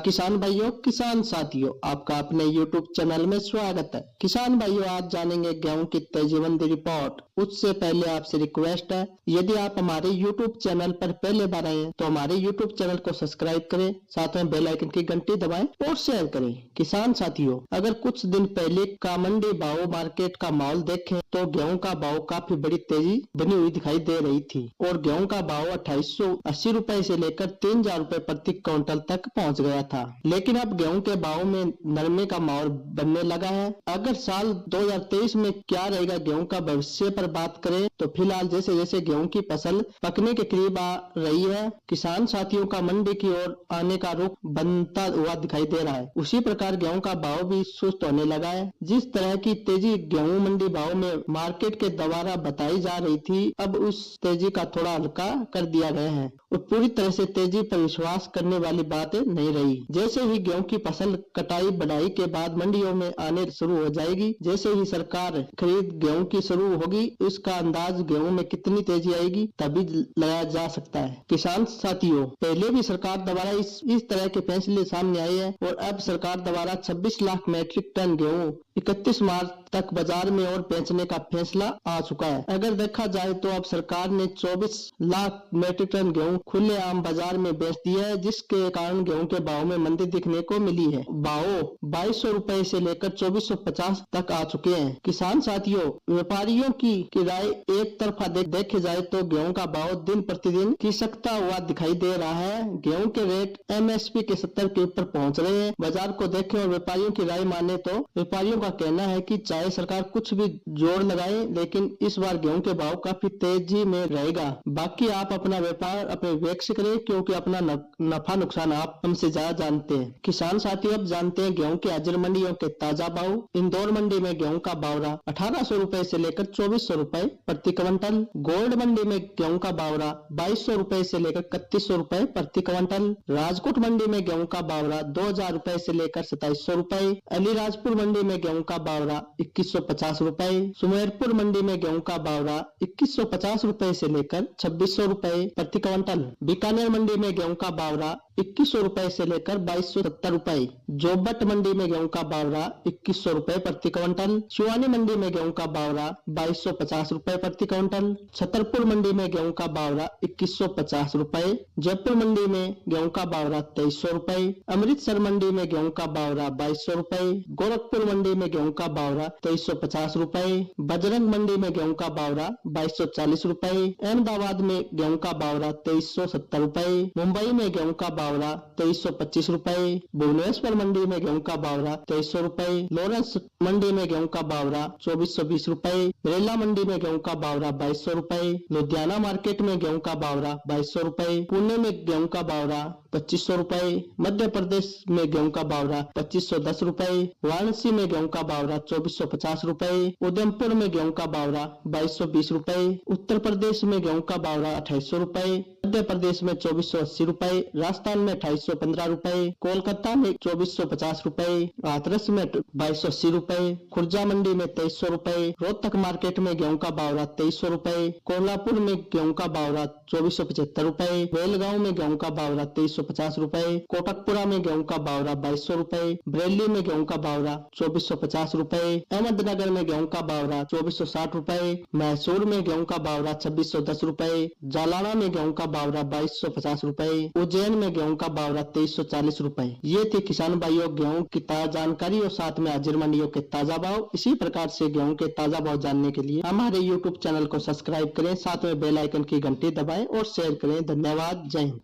किसान भाइयों, किसान साथियों, आपका अपने YouTube चैनल में स्वागत है। किसान भाइयों, आज जानेंगे गेहूं की तेजी मंडी रिपोर्ट। उससे पहले आपसे रिक्वेस्ट है, यदि आप हमारे YouTube चैनल पर पहले बार आए हैं तो हमारे YouTube चैनल को सब्सक्राइब करें, साथ में बेल आइकन की घंटी दबाएं और शेयर करें। किसान साथियों, अगर कुछ दिन पहले का मंडी भाव मार्केट का माहौल देखें तो गेहूं का भाव काफी बड़ी तेजी बनी हुई दिखाई दे रही थी और गेहूं का भाव 2880 रुपए से लेकर 3000 रुपए प्रति क्विंटल तक पहुंच गया था। लेकिन अब गेहूं के भाव में नरमे का माहौल बनने लगा है। अगर साल 2023 में क्या रहेगा गेहूं का भविष्य पर बात करें तो फिलहाल जैसे जैसे गेहूं की फसल पकने के करीब आ रही है, किसान साथियों का मंडी की ओर आने का रुख बनता हुआ दिखाई दे रहा है। उसी प्रकार गेहूं का भाव भी सुस्त होने लगा है। जिस तरह की तेजी गेहूं मंडी भाव में मार्केट के द्वारा बताई जा रही थी, अब उस तेजी का थोड़ा हल्का कर दिया गया है और पूरी तरह से तेजी पर विश्वास करने वाली बात नहीं रही। जैसे ही गेहूं की फसल कटाई बढ़ाई के बाद मंडियों में आने शुरू हो जाएगी, जैसे ही सरकार खरीद गेहूं की शुरू होगी, उसका अंदाज गेहूं में कितनी तेजी आएगी तभी लगाया जा सकता है। किसान साथियों, पहले भी सरकार द्वारा इस तरह के फैसले सामने आए हैं और अब सरकार द्वारा 26 लाख मीट्रिक टन गेहूं 31 मार्च तक बाजार में और बेचने का फैसला आ चुका है। अगर देखा जाए तो अब सरकार ने 24 लाख मीट्रिक टन गेहूं खुले आम बाजार में बेच दिया है, जिसके कारण गेहूं के भाव में मंदी दिखने को मिली है। भाव 2200 रुपए से लेकर 2450 तक आ चुके हैं। किसान साथियों, व्यापारियों की राय एक तरफा देखे जाए तो गेहूं का भाव दिन प्रतिदिन खिसकता हुआ दिखाई दे रहा है। गेहूं के रेट MSP के 70 के ऊपर पहुंच रहे हैं। बाजार को देखें और व्यापारियों की राय माने तो व्यापारियों का कहना है कि चाहे सरकार कुछ भी जोर लगाए, लेकिन इस बार गेहूं के भाव काफी तेजी में रहेगा। बाकी आप अपना व्यापार अपने वेग से करें, क्योंकि अपना नफा नुकसान आप हमसे ज्यादा जानते हैं। किसान साथियों, अब जानते हैं गेहूं के हाजिर मंडियों के ताजा भाव। इंदौर मंडी में गेहूं का बावरा 1800 रुपए से लेकर 2400 रुपए प्रति क्विंटल। गोल्ड मंडी में गेहूं का बावरा 2200 रुपए से लेकर 3100 रुपए प्रति क्विंटल। राजकोट मंडी में गेहूं का बावरा 2000 रुपए से लेकर 2700 रुपए। अलीराजपुर मंडी में गेहूं का बावरा 2150 रुपए। सुमेरपुर मंडी में गेहूं का बावरा 2150 रुपए से लेकर 2600 रुपए प्रति क्विंटल। बीकानेर मंडी में गेहूं का बावरा 2100 रुपए से लेकर 2270 रुपए। जोबट मंडी में गेहूं का बावरा 2100 रुपए प्रति क्विंटल। शिवानी मंडी में गेहूं का बावरा 2250 रुपए प्रति क्विंटल। छतरपुर मंडी में गेहूं का बावरा 2150 रुपए। जयपुर मंडी में गेहूं का बावरा 2300 रुपए। अमृतसर मंडी में गेहूं का बावरा 2200 रुपए। गोरखपुर मंडी में गेहूं का बावरा 2350 रुपए। बजरंग मंडी में गेहूं का बावरा 2240 रुपए। अहमदाबाद में गेहूं का बावरा 2370 रुपए। मुंबई में गेहूं का बावरा 2325 रुपए। भुवनेश्वर मंडी में गेहूं का बावरा 2300 रुपए। लॉरेंस मंडी में गेहूं का बावरा 2420 रुपए। रेला मंडी में गेहूं का बावरा 2200 रुपए। लुधियाना मार्केट में गेहूं का बावरा 2200 रुपए। पुणे में गेहूं का बावरा 2500 रुपए। मध्य प्रदेश में गेहूं का बावरा 2510 रुपए। वाराणसी में गेहूं का बावरा 2450 रुपए। उधमपुर में गेहूं का बावरा 2220 रुपए। उत्तर प्रदेश में गेहूं का बावरा 2800 रुपए। मध्य प्रदेश में 2480 रुपए। राजस्थान में 2815 रुपए। कोलकाता में 2450 रुपए। हाथरस में 2280 रुपए। खुर्जा मंडी में 2300 रुपए। रोहतक मार्केट में गेहूं का बावरा 2300 रुपए। कोल्हापुर में गेहूं का बावरा 2475 रुपए। बेलगांव में गेहूं का बावरा 2350 रुपए। कोटकपुरा में गेहूं का बावरा 2200 रुपए। बरेली में गेहूं का बावरा 2450 रुपए। अहमदनगर में गेहूं का बावरा 2460 रुपए। मैसूर में गेहूं का बावरा 2610 रुपए। जालाना में गेहूं का बावरा 2250 रुपए। उज्जैन में गेहूं का बावरा 2340 रुपए। ये थी किसान भाइयों गेहूं की ताजा जानकारी और साथ में हाजिर मंडियों के ताजा भाव। इसी प्रकार से गेहूं के ताजा भाव जानने के लिए हमारे YouTube चैनल को सब्सक्राइब करें, साथ में बेल आइकन की घंटी दबाएं और शेयर करें। धन्यवाद। जय हिंद।